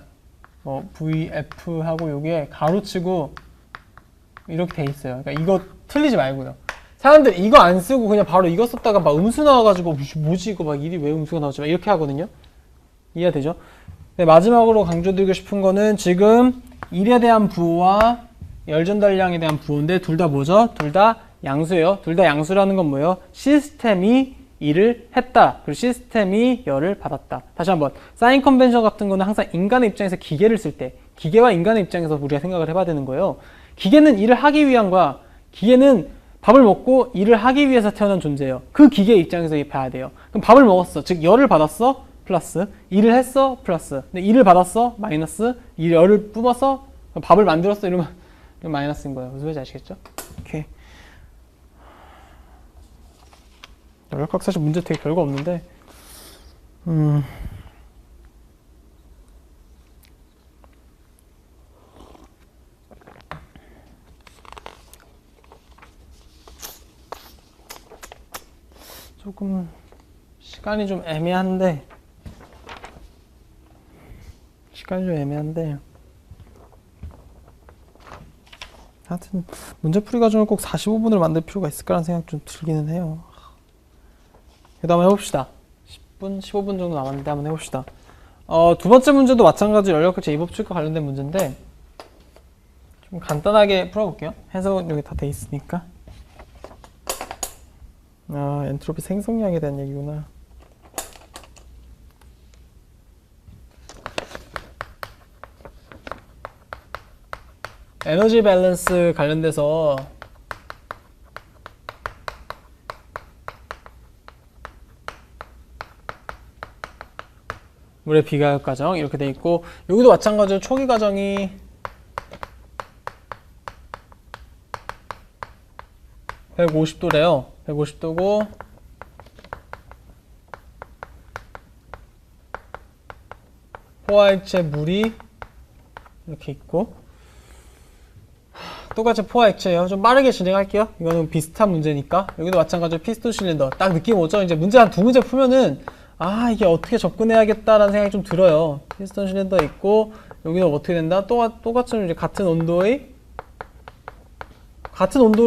뭐, VF하고 요게 가로치고, 이렇게 돼 있어요. 그러니까 이거 틀리지 말고요. 사람들 이거 안 쓰고 그냥 바로 이거 썼다가 막 음수 나와가지고 뭐지 이거 막 일이 왜 음수가 나오지 막 이렇게 하거든요. 이해가 되죠? 네, 마지막으로 강조드리고 싶은 거는 지금 일에 대한 부호와 열 전달량에 대한 부호인데 둘 다 뭐죠? 둘 다 양수예요. 둘 다 양수라는 건 뭐예요? 시스템이 일을 했다. 그리고 시스템이 열을 받았다. 다시 한번 사인 컨벤션 같은 거는 항상 인간의 입장에서 기계를 쓸 때 기계와 인간의 입장에서 우리가 생각을 해봐야 되는 거예요. 기계는 일을 하기 위한 거야. 기계는 밥을 먹고 일을 하기 위해서 태어난 존재예요. 그 기계 입장에서 봐야 돼요. 그럼 밥을 먹었어. 즉 열을 받았어. 플러스. 일을 했어. 플러스. 근데 일을 받았어. 마이너스. 열을 뿜어서 밥을 만들었어. 이러면 마이너스인 거예요. 무슨 말인지 아시겠죠? 오케이. 열역학 사실 문제 되게 별거 없는데 조금 시간이 좀 애매한데 하여튼 문제풀이 과정을 꼭 45분을 만들 필요가 있을까라는 생각 좀 들기는 해요. 그 다음에 해봅시다. 10분, 15분 정도 남았는데 한번 해봅시다. 두 번째 문제도 마찬가지로 연력학 제2법칙과 관련된 문제인데 좀 간단하게 풀어볼게요. 해석은 여기 다 돼 있으니까. 엔트로피 생성량에 대한 얘기구나. 에너지 밸런스 관련돼서 물의 비가역 과정 이렇게 돼 있고 여기도 마찬가지로 초기 과정이 150도래요. 150도고 포화액체 물이 이렇게 있고 똑같이 포화액체예요. 좀 빠르게 진행할게요. 이거는 비슷한 문제니까 여기도 마찬가지로 피스톤 실린더 딱 느낌 오죠? 이제 문제 한 두 문제 풀면은 이게 어떻게 접근해야겠다라는 생각이 좀 들어요. 피스톤 실린더 있고 여기는 어떻게 된다? 똑같이 이제 같은 온도로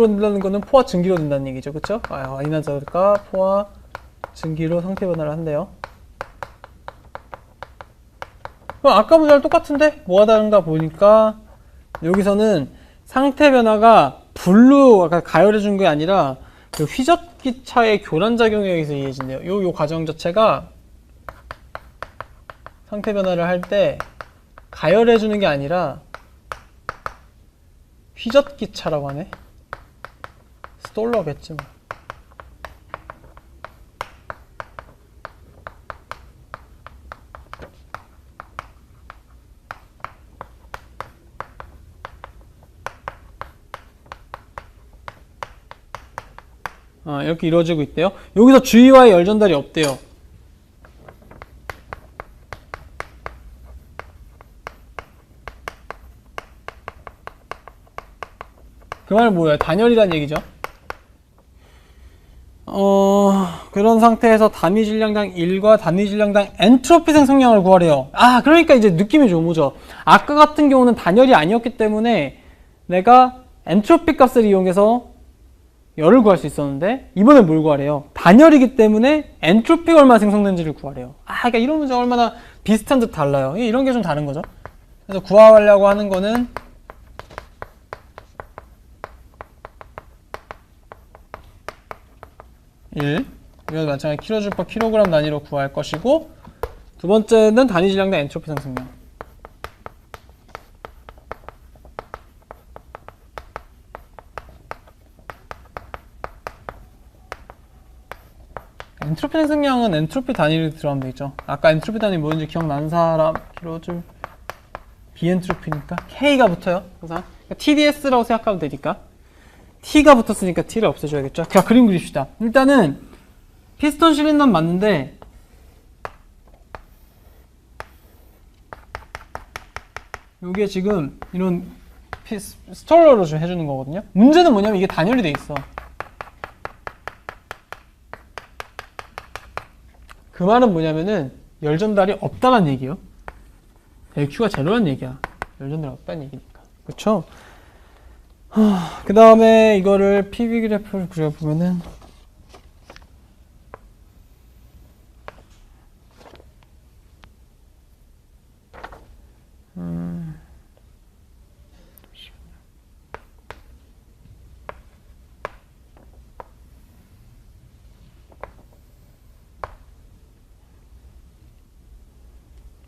된다는 거는 포화 증기로 된다는 얘기죠. 그쵸? 아니나 다를까 포화 증기로 상태 변화를 한대요. 그럼 아까 문제랑 똑같은데? 뭐가 다른가 보니까 여기서는 상태 변화가 불로 아까 가열해 준 게 아니라 그 휘젓기차의 교란작용에 의해서 이해진대요. 요 과정 자체가 상태 변화를 할 때 가열해 주는 게 아니라 휘젓기차라고 하네. 스톨러겠지 뭐. 이렇게 이루어지고 있대요. 여기서 주위와의 열 전달이 없대요. 그 말은 뭐예요? 단열이란 얘기죠. 그런 상태에서 단위 질량당 1과 단위 질량당 엔트로피 생성량을 구하래요. 그러니까 이제 느낌이 좀 오죠. 아까 같은 경우는 단열이 아니었기 때문에 내가 엔트로피 값을 이용해서 열을 구할 수 있었는데 이번엔 뭘 구하래요? 단열이기 때문에 엔트로피가 얼마나 생성된지를 구하래요. 그러니까 이런 문제가 얼마나 비슷한 듯 달라요. 이런 게 좀 다른 거죠. 그래서 구하려고 하는 거는 1. 이것도 마찬가지 kJ/kg 단위로 구할 것이고, 두 번째는 단위 질량당 엔트로피 상승량. 엔트로피 상승량은 엔트로피 단위로 들어가면 되겠죠. 아까 엔트로피 단위 뭐였는지 기억나는 사람? kJ 비엔트로피니까 K가 붙어요. 항상 TDS라고 생각하면 되니까 T가 붙었으니까 T를 없애줘야겠죠. 자, 그림 그립시다. 일단은 피스톤 실린더는 맞는데 이게 지금 이런 스톨러로 좀 해주는 거거든요. 문제는 뭐냐면 이게 단열이 돼 있어. 그 말은 뭐냐면은 열 전달이 없다는 얘기예요. LQ가 제로란 얘기야. 열 전달이 없다는 얘기니까. 그쵸? 그 다음에 이거를 PV 그래프를 그려보면은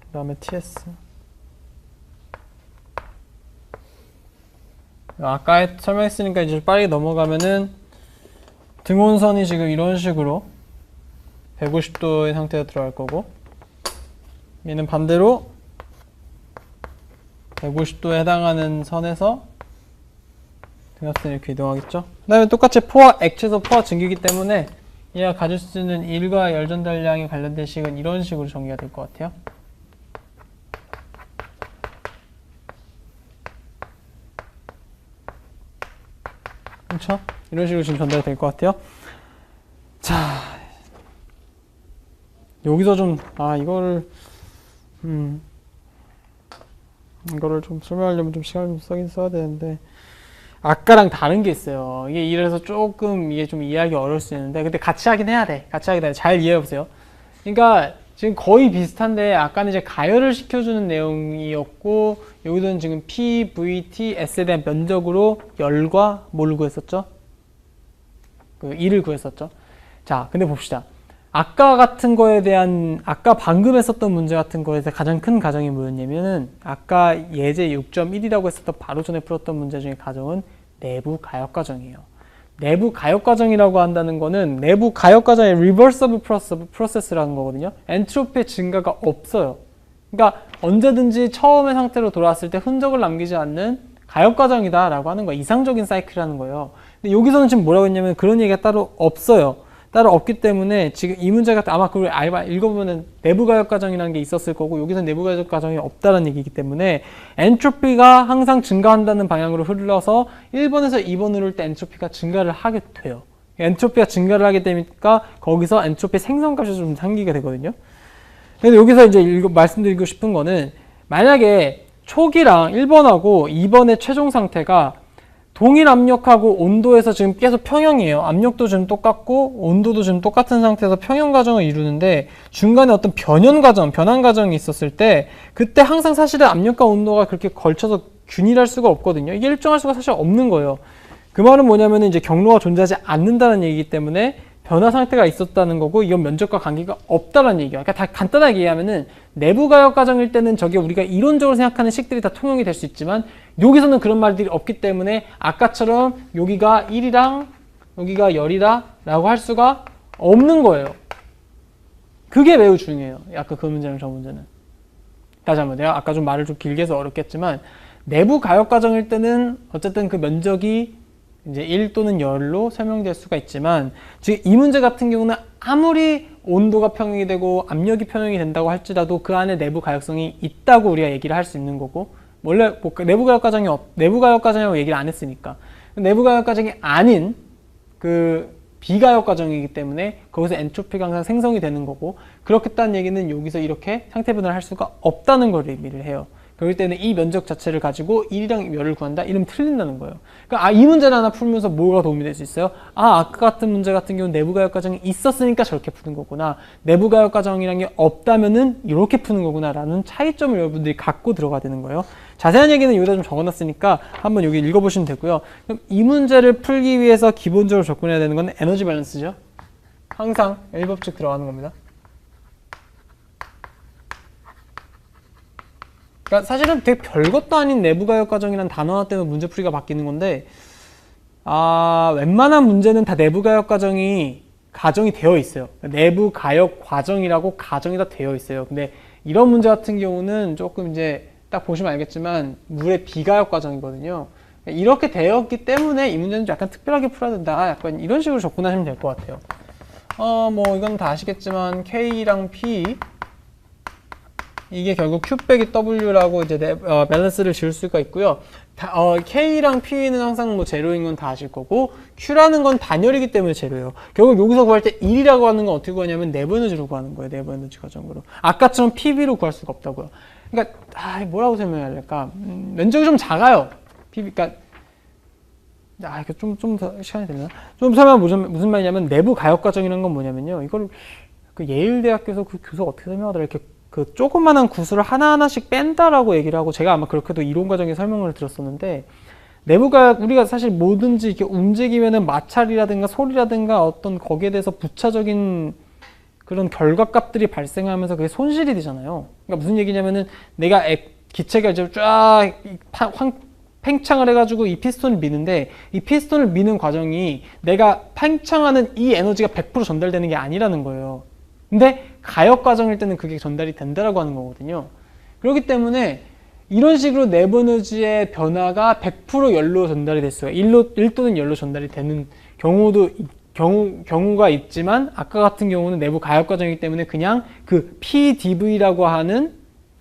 그 다음에 TS. 아까 설명했으니까 이제 빠르게 넘어가면은 등온선이 지금 이런 식으로 150도의 상태로 들어갈 거고, 얘는 반대로 150도에 해당하는 선에서 등압선이 이렇게 이동하겠죠. 그 다음에 똑같이 포화, 액체에서 포화 증기이기 때문에 얘가 가질 수 있는 일과 열 전달량에 관련된 식은 이런 식으로 정리가 될 것 같아요. 그렇죠? 이런 식으로 지금 전달이 될 것 같아요. 자, 여기서 좀 이거를 좀 설명하려면 좀 시간을 좀 쓰긴 써야 되는데, 아까랑 다른 게 있어요. 이게 이래서 조금 이게 좀 이해하기 어려울 수 있는데, 근데 같이 하긴 해야 돼. 같이 하긴 해야 돼. 잘 이해해 보세요. 그러니까 지금 거의 비슷한데, 아까는 이제 가열을 시켜주는 내용이었고, 여기서는 지금 PVT S에 대한 면적으로 열과 뭐를 구했었죠? 그 2를 구했었죠. 자, 근데 봅시다. 아까 같은 거에 대한, 아까 방금 했었던 문제 같은 거에서 가장 큰 가정이 뭐였냐면은, 아까 예제 6.1이라고 했었던 바로 전에 풀었던 문제 중에 가정은 내부 가역 과정이에요. 내부 가역 과정이라고 한다는 거는 내부 가역 과정의 reversible process라는 거거든요. 엔트로피의 증가가 없어요. 그러니까 언제든지 처음의 상태로 돌아왔을 때 흔적을 남기지 않는 가역 과정이다 라고 하는 거예요. 이상적인 사이클이라는 거예요. 근데 여기서는 지금 뭐라고 했냐면 그런 얘기가 따로 없어요. 따로 없기 때문에 지금 이 문제가 아마 그걸 읽어보면은 내부 가역 과정이라는 게 있었을 거고, 여기서 내부 가역 과정이 없다는 얘기이기 때문에 엔트로피가 항상 증가한다는 방향으로 흘러서 1번에서 2번으로 올 때 엔트로피가 증가를 하게 돼요. 엔트로피가 증가를 하게 되니까 거기서 엔트로피 생성값이 좀 생기게 되거든요. 근데 여기서 이제 말씀드리고 싶은 거는, 만약에 초기랑 1번하고 2번의 최종 상태가 동일 압력하고 온도에서 지금 계속 평형이에요. 압력도 지금 똑같고 온도도 지금 똑같은 상태에서 평형 과정을 이루는데, 중간에 어떤 변환 과정이 있었을 때, 그때 항상 사실은 압력과 온도가 그렇게 걸쳐서 균일할 수가 없거든요. 이게 일정할 수가 사실 없는 거예요. 그 말은 뭐냐면 이제 경로가 존재하지 않는다는 얘기이기 때문에 변화 상태가 있었다는 거고, 이건 면적과 관계가 없다는 얘기예요. 그러니까 다 간단하게 얘기하면은 내부 가역 과정일 때는 저게 우리가 이론적으로 생각하는 식들이 다 통용이 될 수 있지만, 여기서는 그런 말들이 없기 때문에 아까처럼 여기가 1이랑 여기가 열이다 라고 할 수가 없는 거예요. 그게 매우 중요해요. 아까 그 문제랑 저 문제는. 다시 한번, 내가 아까 좀 말을 좀 길게 해서 어렵겠지만, 내부 가역 과정일 때는 어쨌든 그 면적이 이제 1 또는 열로 설명될 수가 있지만, 지금 이 문제 같은 경우는 아무리 온도가 평형이 되고 압력이 평형이 된다고 할지라도 그 안에 내부 가역성이 있다고 우리가 얘기를 할 수 있는 거고, 원래 뭐 내부 가역 과정이라고 얘기를 안 했으니까, 내부 가역 과정이 아닌 그 비가역 과정이기 때문에 거기서 엔트로피가 항상 생성이 되는 거고, 그렇겠다는 얘기는 여기서 이렇게 상태 변화를 할 수가 없다는 걸 의미를 해요. 그럴 때는 이 면적 자체를 가지고 1이랑 열을 구한다? 이러면 틀린다는 거예요. 그러니까 이 문제를 하나 풀면서 뭐가 도움이 될 수 있어요? 아까 같은 문제 같은 경우는 내부 가역 과정이 있었으니까 저렇게 푸는 거구나. 내부 가역 과정이라는 게 없다면은 이렇게 푸는 거구나 라는 차이점을 여러분들이 갖고 들어가야 되는 거예요. 자세한 얘기는 여기다 좀 적어놨으니까 한번 여기 읽어보시면 되고요. 그럼 이 문제를 풀기 위해서 기본적으로 접근해야 되는 건 에너지 밸런스죠. 항상 L 법칙 들어가는 겁니다. 그러니까 사실은 되게 별것도 아닌 내부 가역 과정이란 단어 하나 때문에 문제풀이가 바뀌는 건데, 웬만한 문제는 다 내부 가역 가정이 되어 있어요. 내부 가역 과정이라고 가정이 다 되어 있어요. 근데 이런 문제 같은 경우는 조금 이제 딱 보시면 알겠지만 물의 비가역 과정이거든요. 이렇게 되었기 때문에 이 문제는 약간 특별하게 풀어야 된다. 약간 이런 식으로 접근하시면 될 것 같아요. 뭐 이건 다 아시겠지만 K랑 P 이게 결국 Q 빼기 W라고 이제 밸런스를 지을 수가 있고요. K랑 P는 항상 뭐 제로인 건 다 아실 거고, Q라는 건 단열이기 때문에 제로예요. 결국 여기서 구할 때 1이라고 하는 건 어떻게 구하냐면 내부 에너지로 구하는 거예요. 내부 에너지 과정으로. 아까처럼 PB로 구할 수가 없다고요. 그러니까 뭐라고 설명해야 될까? 면적이 좀 작아요. PB, 그러니까 이거 좀 더 시간이 되나? 좀 설명 무슨 말이냐면 내부 가역 과정이라는 건 뭐냐면요. 이걸 그 예일대학교에서 그 교수가 어떻게 설명하더라? 이렇게 그 조그만한 구슬을 하나하나씩 뺀다라고 얘기를 하고, 제가 아마 그렇게도 이론 과정에 설명을 들었었는데, 내부가 우리가 사실 뭐든지 이렇게 움직이면은 마찰이라든가 소리라든가 어떤 거기에 대해서 부차적인 그런 결과값들이 발생하면서 그게 손실이 되잖아요. 그러니까 무슨 얘기냐면은 내가 기체가 이제 쫙 팽창을 해가지고 이 피스톤을 미는데, 이 피스톤을 미는 과정이 내가 팽창하는 이 에너지가 100% 전달되는 게 아니라는 거예요. 근데 가역 과정일 때는 그게 전달이 된다라고 하는 거거든요. 그렇기 때문에 이런 식으로 내부 에너지의 변화가 100% 열로 전달이 될 수가, 1 또는 열로 전달이 되는 경우가 있지만, 아까 같은 경우는 내부 가역 과정이기 때문에 그냥 그 PdV라고 하는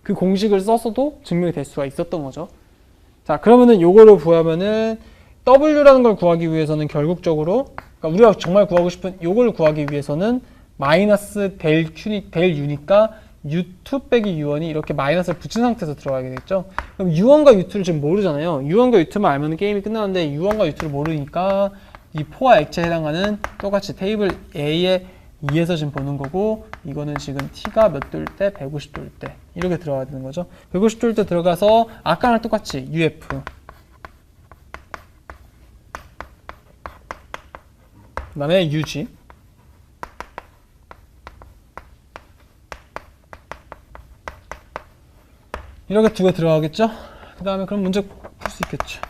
그 공식을 써서도 증명이 될 수가 있었던 거죠. 자, 그러면은 요거를 구하면은 W라는 걸 구하기 위해서는 결국적으로, 그러니까 우리가 정말 구하고 싶은 요걸 구하기 위해서는 마이너스 델 U니까 U2 빼기 U1이 이렇게 마이너스를 붙인 상태에서 들어가게 되겠죠. 그럼 U1과 U2를 지금 모르잖아요. U1과 U2만 알면 게임이 끝나는데 U1과 U2를 모르니까 이 포화 액체에 해당하는 똑같이 테이블 A의 2에서 지금 보는 거고, 이거는 지금 T가 몇 도일 때? 150도일 때. 이렇게 들어가야 되는 거죠. 150도일 때 들어가서 아까랑 똑같이 UF. 그 다음에 UG. 이렇게 두 개 들어가겠죠? 그 다음에 그럼 문제 풀 수 있겠죠.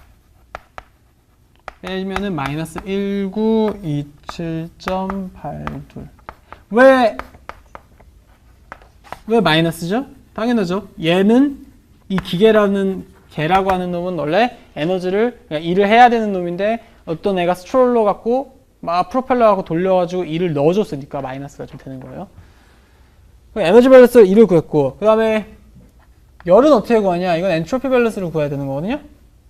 빼면은 마이너스 1927.82. 왜 마이너스죠? 당연하죠. 얘는 이 개라고 하는 놈은 원래 에너지를, 그러니까 일을 해야 되는 놈인데, 어떤 애가 스트롤러 갖고 막 프로펠러 갖고 돌려가지고 일을 넣어줬으니까 마이너스가 좀 되는 거예요. 에너지 밸런스 1을 구했고, 그 다음에 열은 어떻게 구하냐? 이건 엔트로피 밸런스를 구해야 되는 거거든요.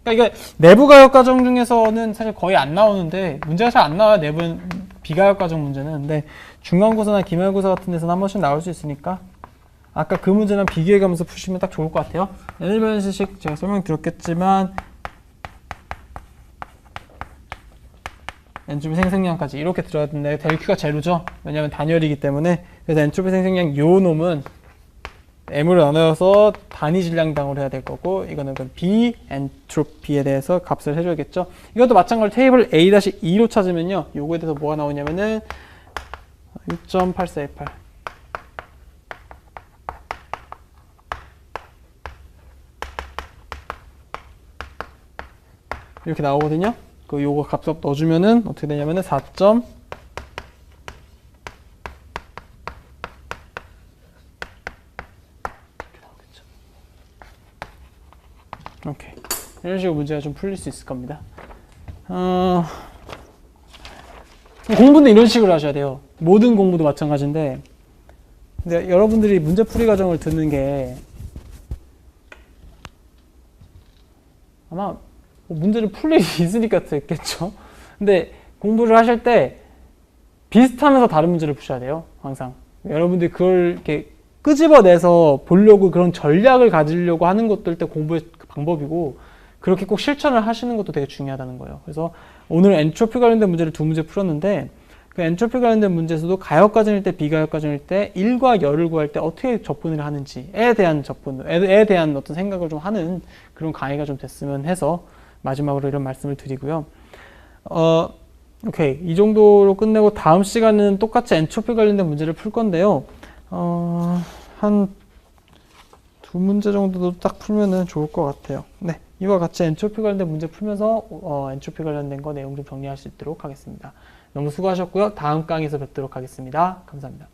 그러니까 이게 내부 가역 과정 중에서는 사실 거의 안 나오는데, 문제가 잘 안 나와요. 내부 비가역 과정 문제는. 근데 중간고사나 기말고사 같은 데서는 한 번씩 나올 수 있으니까 아까 그 문제랑 비교해가면서 푸시면 딱 좋을 것 같아요. 에너지 밸런스식 제가 설명드렸겠지만 엔트로피 생성량까지 이렇게 들어야 되는데, 델 Q가 제로죠. 왜냐하면 단열이기 때문에. 그래서 엔트로피 생성량 요 놈은 M으로 나눠서 단위 질량당으로 해야 될 거고, 이거는 그 B 엔트로피에 대해서 값을 해줘야겠죠. 이것도 마찬가지로 테이블 A-2로 찾으면요, 요거에 대해서 뭐가 나오냐면은 6.8418 이렇게 나오거든요. 그 요거 값 넣어주면은 어떻게 되냐면은 4. 오케이. 이런 식으로 문제가 좀 풀릴 수 있을 겁니다. 공부는 이런 식으로 하셔야 돼요. 모든 공부도 마찬가지인데, 근데 여러분들이 문제풀이 과정을 듣는 게 아마 문제를 풀 일이 있으니까 듣겠죠. 근데 공부를 하실 때 비슷하면서 다른 문제를 푸셔야 돼요. 항상. 여러분들이 그걸 이렇게 끄집어내서 보려고 그런 전략을 가지려고 하는 것도 일단 공부의 방법이고, 그렇게 꼭 실천을 하시는 것도 되게 중요하다는 거예요. 그래서 오늘 엔트로피 관련된 문제를 2문제 풀었는데, 그 엔트로피 관련된 문제에서도 가역 과정일 때, 비가역 과정일 때, 1과 열을 구할 때 어떻게 접근을 하는지에 대한 어떤 생각을 좀 하는 그런 강의가 좀 됐으면 해서 마지막으로 이런 말씀을 드리고요. 오케이. 이 정도로 끝내고 다음 시간은 똑같이 엔트로피 관련된 문제를 풀 건데요. 한 두 문제 정도도 딱 풀면은 좋을 것 같아요. 네. 이와 같이 엔트로피 관련된 문제 풀면서 엔트로피 관련된 거 내용 좀 정리할 수 있도록 하겠습니다. 너무 수고하셨고요. 다음 강의에서 뵙도록 하겠습니다. 감사합니다.